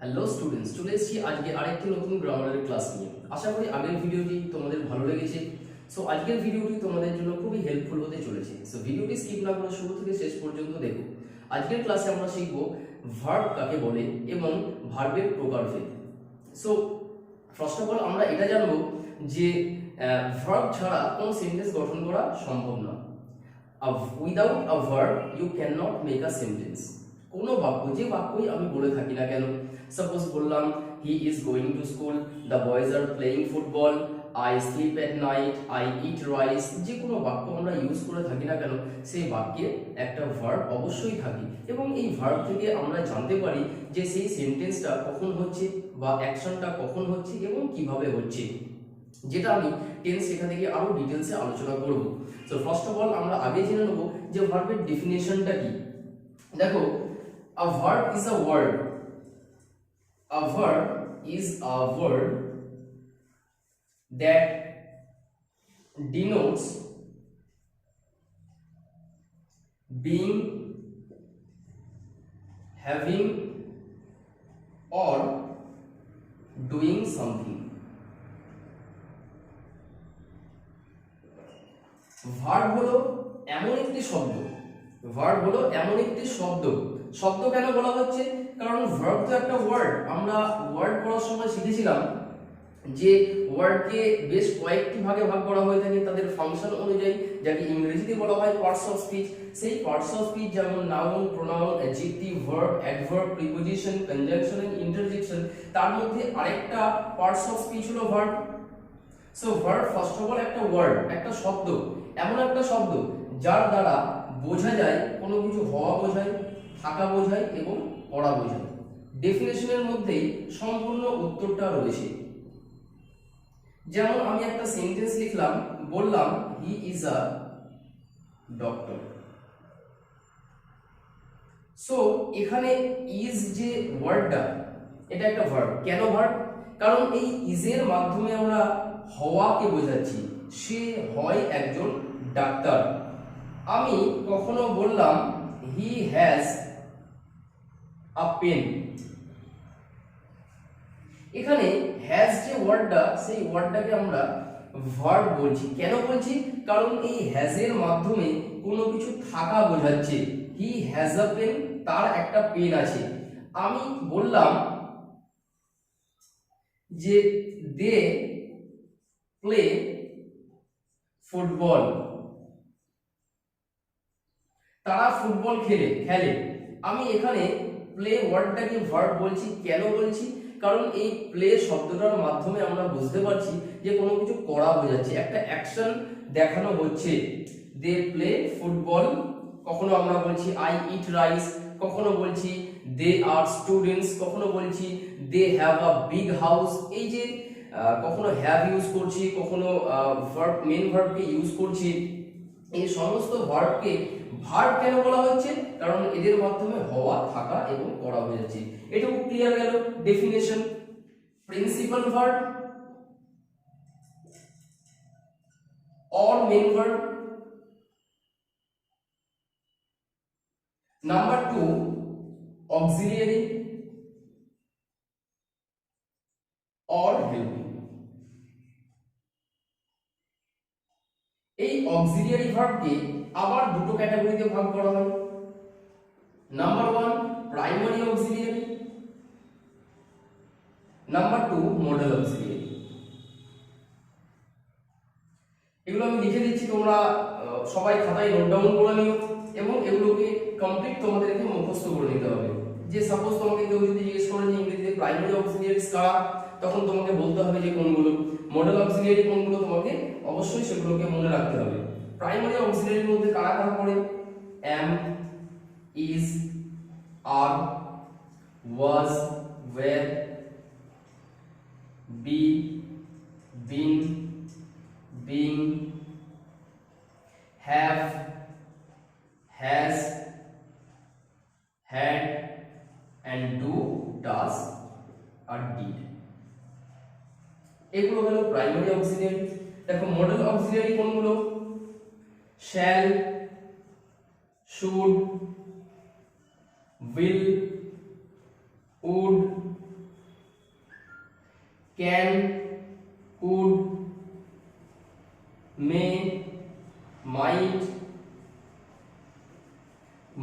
Hello students, চলে এসেছি আজকে আরেকটি নতুন গ্রামারের ক্লাস নিয়ে। আশা করি আগের ভিডিওটি তোমাদের ভালো লেগেছে। সো আজকের ভিডিওটি তোমাদের জন্য খুবই হেল্পফুল হতে চলেছে। সো ভিডিওটি স্কিপ না করে শুরু থেকে শেষ পর্যন্ত দেখো। আজকের ক্লাসে আমরা শিখব ভার্ব কাকে বলে এবং ভার্বের প্রকারভেদ। সো ফার্স্ট অফ অল আমরা এটা জানবো যে ভার্ব ছাড়া কোনো সেন্টেন্স গঠন করা সম্ভব না। Without a verb you can not make a sentence. কোনো বাক্য, যে বাক্যই আমি বলে থাকি না কেন, সাপোজ বললাম he is going to school, the boys are playing football, I sleep at night, I eat rice, যে কোনো বাক্য আমরা ইউজ করে থাকি না কেন সেই বাক্যে একটা ভার্ব অবশ্যই থাকে এবং এই ভার্ব থেকে আমরা জানতে পারি যে সেই সেন্টেন্সটা কখন হচ্ছে বা অ্যাকশনটা কখন হচ্ছে এবং কিভাবে হচ্ছে, যেটা আমি টেন্স শেখা থেকে আরো ডিটেলসে আলোচনা করব। সো ফার্স্ট অফ অল আমরা আগে জেনে নেব যে ভার্বের ডেফিনেশনটা কি। দেখো, a verb is a word. A verb is a word that denotes being, having, or doing something. Verb হলো এমন একটি শব্দ, ভার্ব হলো এমন একটি শব্দ। শব্দ কেন বলা হচ্ছে? কারণ ভার্ব তো একটা ওয়ার্ড। আমরা ওয়ার্ড পড়ার সময় শিখেছিলাম যে ওয়ার্ডকে বেশ কয়েকটি ভাগে ভাগ করা হয়ে থাকে তাদের ফাংশন অনুযায়ী, যাকে ইংরেজিতে বলা হয় পার্টস অফ স্পিচ। সেই পার্টস অফ স্পিচ যেমন noun, pronoun, adjective, verb, adverb, preposition, conjunction and interjection. তার মধ্যে আরেকটা পার্টস অফ স্পিচ হলো verb. So verb first of all একটা ওয়ার্ড, একটা শব্দ, এমন একটা শব্দ যার দ্বারা বোঝা যায় কোনো কিছু হওয়া বোঝায়, থাকা বোঝায় এবং করা বোঝায়। ডেফিনেশনের মধ্যেই সম্পূর্ণ উত্তরটা রয়েছে। যেমন আমি একটা সেন্টেন্স লিখলাম, বললাম হি ইজ আ ডক্টর। সো এখানে ইজ যে ওয়ার্ডটা, এটা একটা ভার্ব। কেন ভার্ব? কারণ এই ইজের মাধ্যমে আমরা হওয়াকে বোঝাচ্ছি, সে হয় একজন ডাক্তার। আমি কখনো বললাম হি হ্যাজ আ পেন। এখানে হ্যাজ যে ওয়ার্ডটা, সেই ওয়ার্ডটাকে আমরা ভার্ব বলছি। কেন বলছি? কারণ এই হ্যাজ এর মাধ্যমে কোনো কিছু থাকা বোঝাচ্ছে। হি হ্যাজ আ পেন, তার একটা পেন আছে। আমি বললাম যে দে প্লে ফুটবল, তারা ফুটবল খেলে। আমি এখানে প্লে ওয়ার্ডটাকে ভার্ব বলছি। কেন বলছি? কারণ এই প্লে শব্দটার মাধ্যমে আমরা বুঝতে পারছি যে কোনো কিছু করা বোঝাচ্ছে, একটা অ্যাকশন দেখানো হচ্ছে। দে প্লে ফুটবল, কখনো আমরা বলছি আই ইট রাইস, কখনো বলছি দে আর স্টুডেন্টস, কখনো বলছি they have a big house. এই যে কখনো হ্যাভ ইউজ করছি, কখনো ভার্ব, মেন ভার্বকে ইউজ করছি। এই সমস্ত ভার্বকে ভার্ব কেন বলা হচ্ছে? কারণ এদের মাধ্যমে হওয়া, থাকা এবং করা বোঝাচ্ছে। এটুকু ক্লিয়ার গেল definition. Principal verb or main verb. Number 2, auxiliary or helping. এই অক্সিলিয়ারি ভার্বকে আবার দুটো ক্যাটাগরিতে ভাগ করা হয়। Number 1 primary auxiliary, number 2 model auxiliary. এগুলো আমি লিখে দিচ্ছি, তোমরা সবাই খাতায় নোট ডাউন করে নিও এবং এগুলোকে কমপ্লিট তোমাদেরকে মুখস্থ করে নিতে হবে। যে সাপোজ তোমাকে কেউ যদি জিজ্ঞেস করে যে ইংরেজিতে প্রাইমারি অক্সিলিয়ারিস কারা, তখন তোমাকে বলতে হবে যে কোনগুলো। মডেল অক্সিলিয়ারি কোনগুলো, তোমাকে অবশ্যই সেগুলোকে মনে রাখতে হবে। প্রাইমারি অক্সিলিয়ারির মধ্যে কারা কারা পড়ে? am, is, are, was, were, be, been, being, have, has, had, and do, does, R did। এগুলো হলো প্রাইমারি অক্সিলিয়ারি। দেখো মডেল অক্সিলিয়ারি কোনগুলো? shall, should, will, would, can, could, may, might,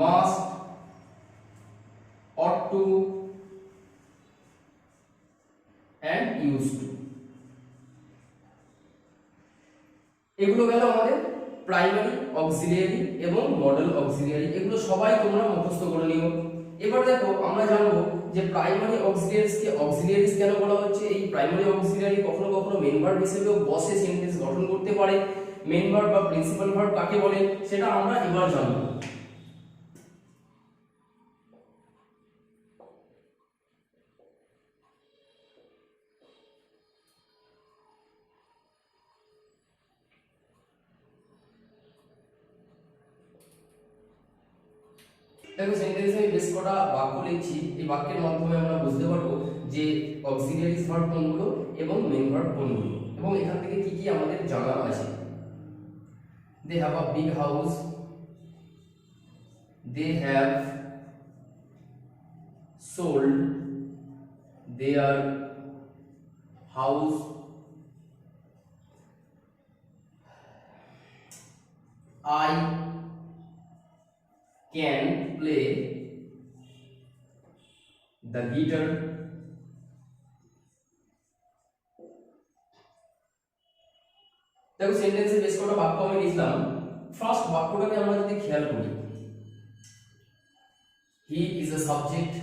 must, ought to and used to। এগুলো গেল আমাদের primary auxiliary এবং modal auxiliary, এগুলো সবাই তোমরা মুখস্থ করে নিও। এবার দেখো আমরা জানবো যে প্রাইমারি অক্সিলিয়ারিজ কেন বলা হচ্ছে। এই প্রাইমারি অক্সিলিয়ারি কখনো কখনো মেন ভার্ব হিসেবেও বসে সেন্টেন্স গঠন করতে পারে। মেন ভার্ব বা প্রিন্সিপাল ভার্ব কাকে বলে সেটা আমরা এবার জানবো। দেখো সেন্টেন্সে আমি বেশ কটা বাক্য লিখছি, এই বাক্যের মাধ্যমে আমরা বুঝতে পারবো যে অক্সিলিয়ারিজ ভার্ব কোনগুলো এবং মেন ভার্ব কোনগুলো, এবং এখান থেকে কি কি আমাদের জানা আছে। They have a big house, they have sold their house, I can play the guitar, দেখো সেন্টেন্সে বেশ কটা বাক্য আমি লিখলাম। ফার্স্ট বাক্যটাকে আমরা যদি খেয়াল করি, হি ইজ আ সাবজেক্ট,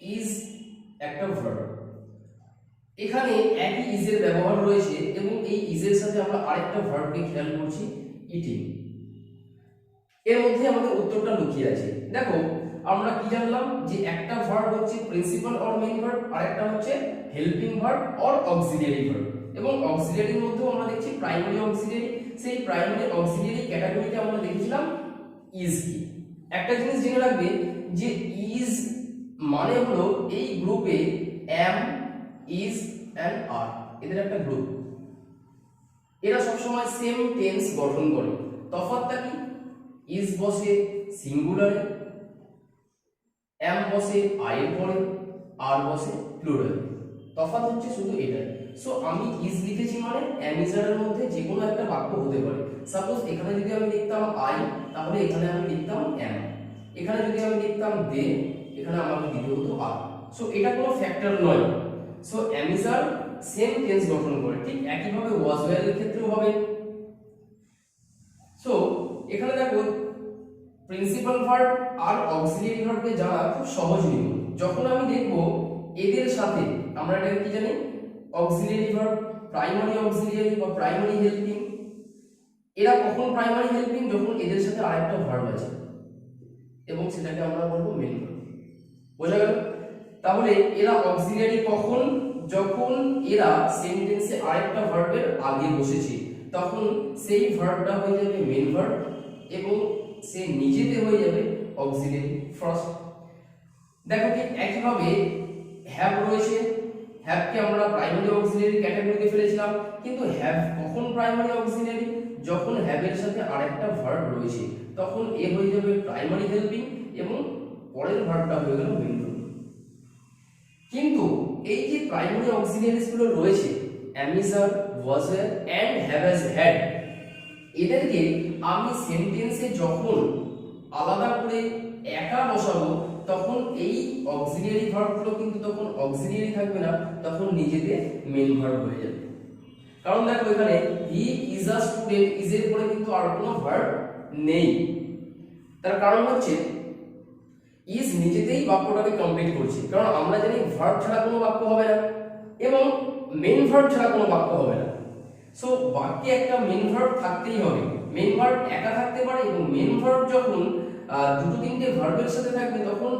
ইজ একটা ভার্ব। এখানে একই ইজের ব্যবহার রয়েছে এবং এই ইজের সাথে আমরা আরেকটা ভার্বকে খেয়াল করছি, ইটিং। এর মধ্যে আমাদের উত্তরটা লুকিয়ে আছে। দেখো আমরা কি জানলাম যে একটা ভার্ব হচ্ছে প্রিন্সিপাল অর মেইন ভার্ব, আর একটা হচ্ছে helping verb or auxiliary verb, এবং অক্সিলিয়ারির মধ্যেও আমরা দেখছি প্রাইমারি অক্সিলিয়ারি। সেই প্রাইমারি অক্সিলিয়ারি ক্যাটাগরিতে আমরা দেখেছিলাম ইজ কি। একটা জিনিস জেনে রাখবে যে ইজ মানে হলো এই গ্রুপে এম, ইজ এন্ড আর, এদের একটা গ্রুপ। এরা সবসময় সেম টেন্স গঠন করে। তফাৎটা কি? ইজ বসে সিঙ্গুলারে, এম বসে আই এর পরে, আর বসে প্লুরাল। তফাৎ হচ্ছে শুধু এটাই। সো আমি ইজ লিখেছি মানে এম ইজ আর এর মধ্যে যে কোনো একটা বাক্য হতে পারে। সাপোজ এখানে যদি আমি লিখতাম আই, তাহলে এখানে আমি লিখতাম এম। এখানে যদি আমি লিখতাম দে, এখানে আমাকে দিতে হতো আর। সো এটা কোনো ফ্যাক্টর নয়। So am is are same tense গঠন করে। ঠিক একইভাবে ওয়াজ ওয়্যার এর ক্ষেত্রেও হবে। সো এখানে দেখো প্রিন্সিপাল ভার্ব আর অক্সিলিয়ারি ভার্বকে জানা খুব সহজ নিয়ম। যখন আমি দেখব এদের সাথে, আমরা এটাকে কি জানি, অক্সিলিয়ারি ভার্ব, প্রাইমারি অক্সিলিয়ারি বা প্রাইমারি হেল্পিং। এরা কখন প্রাইমারি হেল্পিং? যখন এদের সাথে আরেকটা ভার্ব আছে এবং সেটাকে আমরা বলবো মেইন ভার্ব। বোঝা গেল? তাহলে এরা অক্সিলিয়ারি কখন? যখন এরা সেন্টেন্সে আরেকটা ভার্বের আগে বসেছে, তখন সেই ভার্বটা হয়ে যাবে মেইন ভার্ব এবং সে নিজেতে হয়ে যাবে অক্সিলিয়ারি ফার্স্ট। দেখো ঠিক একইভাবে হ্যাভ রয়েছে। হ্যাভকে আমরা প্রাইমারি অক্সিলিয়ারি ক্যাটাগরিতে ফেলেছিলাম, কিন্তু হ্যাভ কখন প্রাইমারি অক্সিলিয়ারি? যখন হ্যাভের সাথে আরেকটা ভার্ব রয়েছে, তখন এ হয়ে যাবে প্রাইমারি হেল্পিং এবং পরের ভার্বটা হয়ে গেল মেইন ভার্ব। কিন্তু এই যে প্রাইমারি অক্সিলিয়ারিজ গুলো রয়েছে, am is are, was were and have as had, এদেরকে আমি সেন্টেন্সে যখন আলাদা করে একা বসাবো, তখন এই অক্সিলিয়ারি ভার্বগুলো কিন্তু তখন অক্সিলিয়ারি থাকবে না, তখন নিজেতে মেইন ভার্ব হয়ে যাবে। কারণ দেখো এখানে হি ইজ আ স্টুডেন্ট, ইজ এর পরে কিন্তু আর কোনো ভার্ব নেই। তার কারণ হচ্ছে ইজ নিজেতেই বাক্যটাকে কমপ্লিট করছে। কারণ আমরা জানি ভার্ব ছাড়া কোনো বাক্য হবে না এবং মেইন ভার্ব ছাড়া কোনো বাক্য হবে না। সো বাক্যে একটা মেইন ভার্ব থাকতেই হবে। মেইন ভার্ব একা থাকতে পারে এবং মেইন ভার্ব যখন দুটো তিনটে ভার্বের সাথে থাকবে, তখন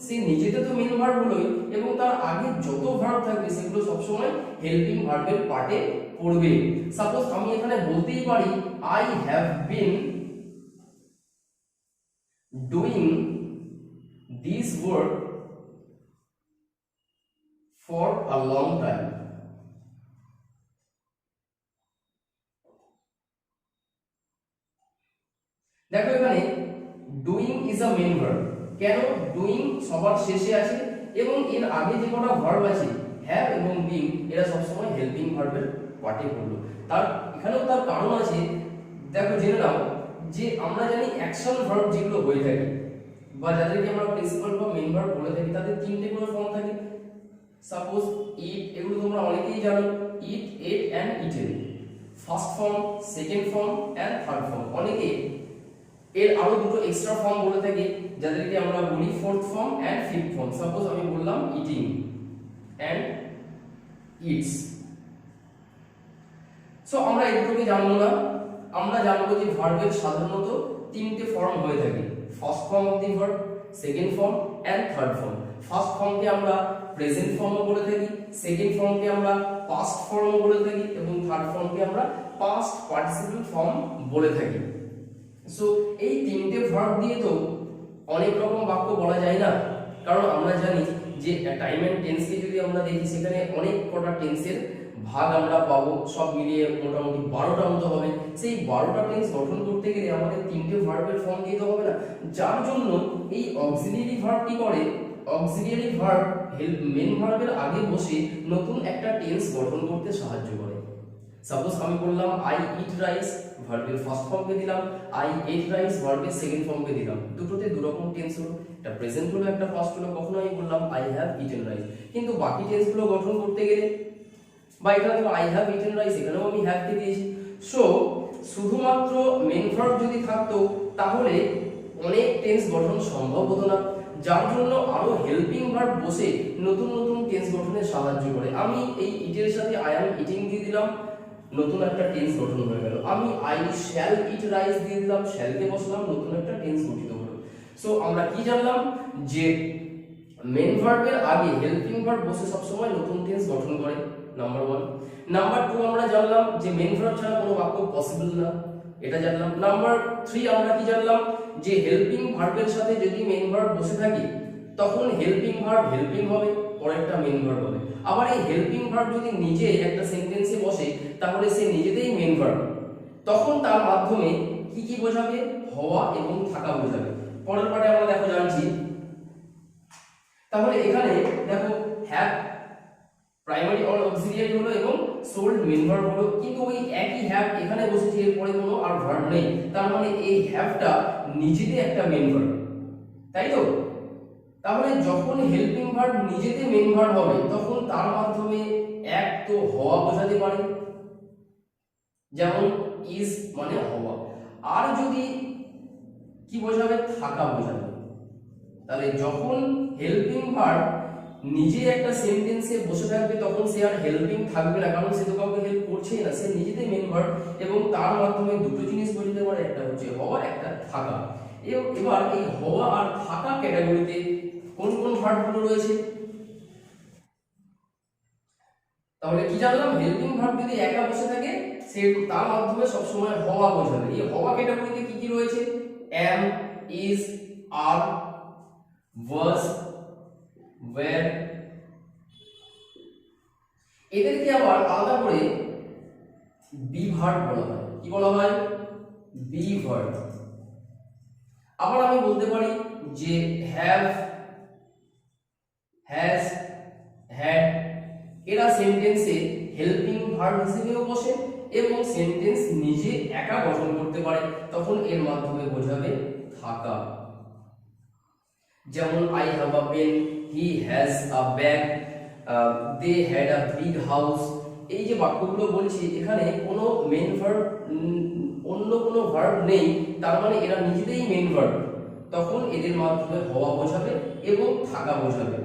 সে নিজেতে তো মেইন ভার্ব হলোই এবং তার আগে যত ভার্ব থাকবে সেগুলো সবসময় হেল্পিং ভার্বের পার্টে পড়বে। সাপোজ আমি এখানে বলতেই পারি I have been doing this work for a long time. দেখো এখানে doing is a main verb. কেন? ডুইং সবার শেষে আছে এবং এর আগে যে কটা ভার্ব আছে হ্যাভ এবং বিং এরা সবসময় হেল্পিং ভার্বের পার্টে পড়লো। এখানেও তার কারণ আছে, দেখো জেনে নাও যে আমরা জানি অ্যাকশন ভার্ব যেগুলো হয়ে থাকে বা যাদেরকে আমরা প্রিন্সিপাল বা মেইন ভার্ব বলে থাকি তাদের তিনটে করে ফর্ম থাকে। সাপোজ ইট, এগুলো তোমরা অনেকেই জানো, eat, ate and eaten, first form, second form and third form. অনেকে এর আরো দুটো এক্সট্রা ফর্ম বলে থাকি যাদেরকে আমরা বলি fourth form and fifth form. Suppose আমি বললাম ইটিং এন্ড ইটস। সো আমরা এই দুটোকে জানবো না, আমরা জানবো যে ভার্বের সাধারণত তিনটে ফর্ম হয়ে থাকে, first form of the verb, second form and third form. ফার্স্ট ফর্মকে আমরা প্রেজেন্ট ফর্মও বলে থাকি, সেকেন্ড ফর্মকে আমরা পাস্ট ফর্মও বলে থাকি এবং থার্ড ফর্মকে আমরা পাস্ট পার্টিসিপল ফর্ম বলে থাকি। সো এই তিনটে ভার্ব দিয়ে তো অনেক রকম বাক্য বলা যায় না, কারণ আমরা জানি যে টাইম এন্ড টেন্সকে যদি আমরা দেখি সেখানে অনেক কটা টেন্সের ভাগ আমরা পাবো, সব মিলিয়ে মোটামুটি 12টা মতো হবে। সেই 12টা টেন্স গঠন করতে গেলে আমাদের তিনটে ভার্বের ফর্ম দিতে হবে না, যার জন্য এই অক্সিলিয়ারি ভার্বটি করে, অক্সিলিয়ারি ভার্ব মেইন ভার্বের আগে বসে নতুন একটা টেন্স গঠন করতে সাহায্য করে। সাপোজ আমি বললাম আই ইট রাইস, ভার্বের ফার্স্ট ফর্মকে দিলাম, আই এট রাইস ভার্বের সেকেন্ড ফর্মকে দিলাম। দুটোতে দু রকম টেন্স হলো, একটা প্রেজেন্ট হলো একটা পাস্ট হলো। কখনো আমি বললাম আই হ্যাভ ইটেন রাইস, কিন্তু বাকি টেন্সগুলো গঠন করতে গেলে বা এখানে তো আই হ্যাভ ইটেন রাইস, এখানেও আমি হ্যাভ কে দিয়েছি। সো শুধুমাত্র মেইন ভার্ব যদি থাকতো তাহলে অনেক টেন্স গঠন সম্ভব হতো না, যার জন্য আরো হেল্পিং ভার্ব বসে নতুন নতুন টেন্স গঠনে সাহায্য করে। আমি এই ইটের সাথে আই অ্যাম ইটিং দিয়ে দিলাম, নতুন একটা টেন্স গঠন হয়ে গেল। আমি আই শ্যাল ইট রাইস দিয়ে দিলাম, শ্যালকে বসলাম, নতুন একটা টেন্স গঠিত হলো। সো আমরা কি জানলাম যে মেইন ভার্বের আগে হেল্পিং ভার্ব বসে সব সময় নতুন টেন্স গঠন করে, নাম্বার 1। নাম্বার 2 আমরা জানলাম যে মেইন ভার্ব ছাড়া কোনো বাক্য পসিবল না, এটা জানলাম। নাম্বার 3 আমরা কি জানলাম যে হেল্পিং ভার্বের সাথে যদি মেইন ভার্ব বসে থাকে তখন হেল্পিং ভার্ব হেল্পিং হবে, পরেরটা মেইন ভার্ব হবে। আবার এই হেল্পিং ভার্ব যদি নিজে একটা সেন্টেন্সে বসে তাহলে সে নিজেতেই মেইন ভার্ব, তখন তার মাধ্যমে কি কি বোঝাবে, হওয়া এবং থাকা বোঝাবে। পরের পার্টে আমরা দেখো জানছি। তাহলে এখানে দেখো হ্যাভ প্রাইমারি অর অক্সিলিয়ারি হলো এবং সোল্ড মেইন ভার্ব হলো, কিন্তু ওই একই হ্যাভ এখানে বসেছে, এরপরে কোনো আর ভার্ব নেই, তার মানে এই হ্যাভটা নিজেতে একটা মেইন ভার্ব, তাই তো? তাহলে যখন হেল্পিং ভার্ব নিজেতে মেইন ভার্ব হবে তখন তার মাধ্যমে এক তো হওয়া বোঝাতে পারে, যেমন ইজ মানে হওয়া, আর যদি কি বোঝাবে, থাকা বোঝাবে। তাহলে যখন হেল্পিং ভার্ব নিজে একটা সেন্টেন্সে বসে থাকবে তখন সে আর হেল্পিং থাকবে না, কারণ সে তো কাউকে হেল্প করছেই না, সে নিজেতেই মেইন ভার্ব এবং তার মাধ্যমে দুটো জিনিস বোঝাতে পারে, একটা হচ্ছে হওয়া, একটা থাকা। এবার এই হওয়া আর থাকা ক্যাটাগরিতে কোন কোন ভার্বগুলো রয়েছে? তাহলে কি জানলাম, হেল্পিং ভার্ব যদি একা বসে থাকে সে তার মাধ্যমে সব সময় হওয়া বোঝাবে। এই হওয়া ক্যাটাগরিতে কি কি রয়েছে? am, is, are, was, were। এদেরকে আবার আলাদা করে বি ভার্ব বলা হয়। কি বলা হয়? Be verb. আবার আমি বলতে পারি যে হ্যাভ, হ্যাজ, হ্যাড এরা সেন্টেন্সে হেল্পিং ভার্ব হিসেবেও বসে এবং সেন্টেন্স নিজে একা গঠন করতে পারে, তখন এর মাধ্যমে বোঝাবে থাকা। যেমন I have a pen, he has a bag, they had a big house. এই যে বাক্যগুলো বলছি এখানে কোনো মেইন ভার্ব, অন্য কোনো ভার্ব নেই, তার মানে এরা নিজেতেই মেইন ভার্ব, তখন এদের মাধ্যমে হওয়া বোঝাবে এবং থাকা বোঝাবে।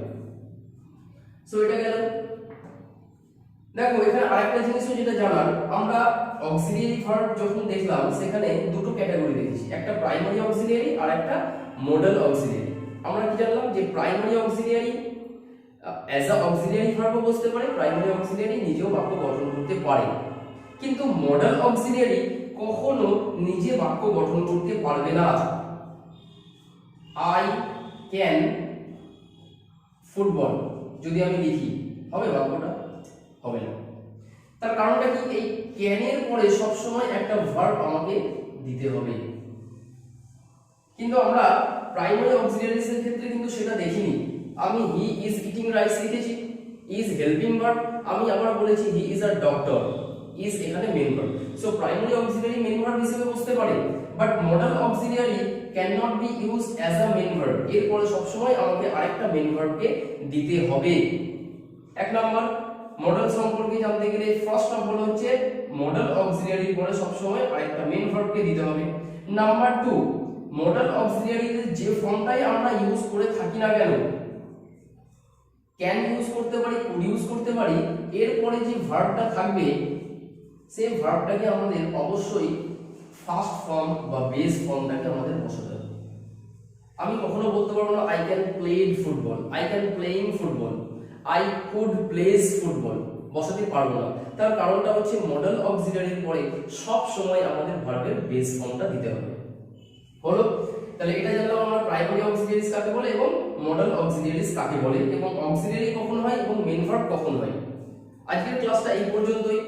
সো এটা গেল। দেখো এখানে আরেকটা জিনিসও যেটা জানার, আমরা অক্সিলিয়ারি ভার্ব যখন দেখলাম সেখানে দুটো ক্যাটাগরি দেখেছি, একটা প্রাইমারি অক্সিলিয়ারি আর একটা মডেল অক্সিলিয়ারি। আমরা কি জানলাম যে primary auxiliary as a auxiliary ভার্বও বসতে পারে, প্রাইমারি অক্সিলিয়ারি নিজেও বাক্য গঠন করতে পারে, কিন্তু মডেল অক্সিলিয়ারি কখনো নিজে বাক্য গঠন করতে পারবে না। আই ক্যান ফুটবল যদি আমি লিখি, হবে বাক্যটা? হবে না। তার কারণটা কি? এই ক্যানের পরে সব সময় একটা ভার্ব আমাকে দিতে হবে, কিন্তু আমরা প্রাইমারি অক্সিলিয়ারিজ এর ক্ষেত্রে কিন্তু সেটা দেখিনি। আমি হি ইজ ইটিং রাইস লিখেছি, ইজ হেল্পিং ভার্ব, আমি আবার বলেছি he is a doctor, is এখানে main verb. So primary auxiliary main verb হিসেবে বসতে পারে, but modal auxiliary can not be used as a main verb. এরপরে সবসময় আমাকে আরেকটা মেইন ভার্বকে দিতে হবে। এক নাম্বার মডেল সম্পর্কে জানতে গেলে ফার্স্ট অফ অল হচ্ছে মডেল অক্সিলিয়ারির পরে সবসময় আরেকটা মেইন ভার্বকে দিতে হবে। নাম্বার 2, মডেল অক্সিলিয়ারিতে যে ফর্মটাই আমরা ইউজ করে থাকি না কেন, ক্যান ইউজ করতে পারি, কুড ইউজ করতে পারি, এরপরে যে ভার্বটা থাকবে সেই ভার্বটাকে আমাদের অবশ্যই ফার্স্ট ফর্ম বা বেস ফর্মটাকে আমাদের বসাতে হবে। আমি কখনো বলতে পারবো না I can played football, I can playing football, I could plays football, বসাতে পারবো না। তার কারণটা হচ্ছে মডেল অক্সিলিয়ারির পরে সব সময় আমাদের ভার্বের বেস ফর্মটা দিতে হবে। হলো, তাহলে এটা জানলাম আমরা প্রাইমারি অক্সিলিয়ারিজ কাকে বলে এবং মডেল অক্সিলিয়ারিজ কাকে বলে, এবং অক্সিলিয়ারি কখন হয় এবং মেইন ভার্ব কখন হয়। আজকের ক্লাসটা এই পর্যন্তই।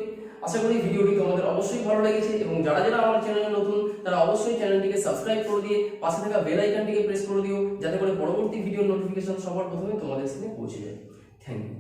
আশা করি ভিডিওটি তোমাদের অবশ্যই ভালো লেগেছে, এবং যারা যারা আমার চ্যানেলে নতুন তারা অবশ্যই চ্যানেলটিকে সাবস্ক্রাইব করে দিয়ে পাশে থাকা বেল আইকনটিকে প্রেস করে দিও, যাতে করে পরবর্তী ভিডিওর নোটিফিকেশন সবার প্রথমে তোমাদের সামনে পৌঁছে যায়। Thank you.